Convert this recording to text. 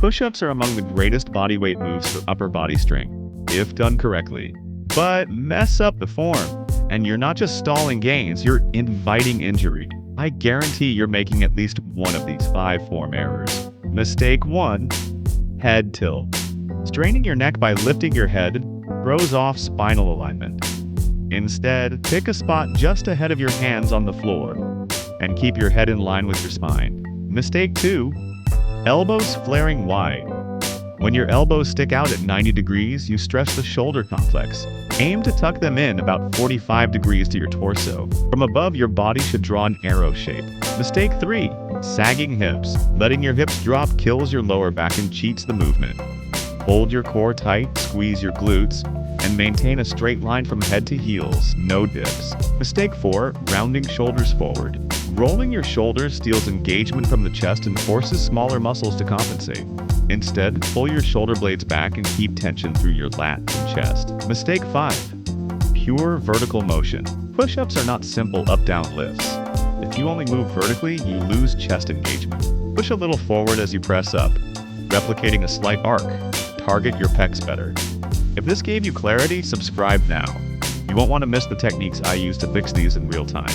Push-ups are among the greatest bodyweight moves for upper body strength, if done correctly. But mess up the form, and you're not just stalling gains, you're inviting injury. I guarantee you're making at least one of these 5 form errors. Mistake 1. Head tilt. Straining your neck by lifting your head throws off spinal alignment. Instead, pick a spot just ahead of your hands on the floor and keep your head in line with your spine. Mistake 2. Elbows flaring wide. When your elbows stick out at 90 degrees, you stress the shoulder complex. Aim to tuck them in about 45 degrees to your torso. From above, your body should draw an arrow shape. Mistake 3. Sagging hips. Letting your hips drop kills your lower back and cheats the movement. Hold your core tight, squeeze your glutes, and maintain a straight line from head to heels, no dips. Mistake 4. Rounding shoulders forward. Rolling your shoulders steals engagement from the chest and forces smaller muscles to compensate. Instead, pull your shoulder blades back and keep tension through your lat and chest. Mistake 5. Pure vertical motion. Push-ups are not simple up-down lifts. If you only move vertically, you lose chest engagement. Push a little forward as you press up, replicating a slight arc. Target your pecs better. If this gave you clarity, subscribe now. You won't want to miss the techniques I use to fix these in real time.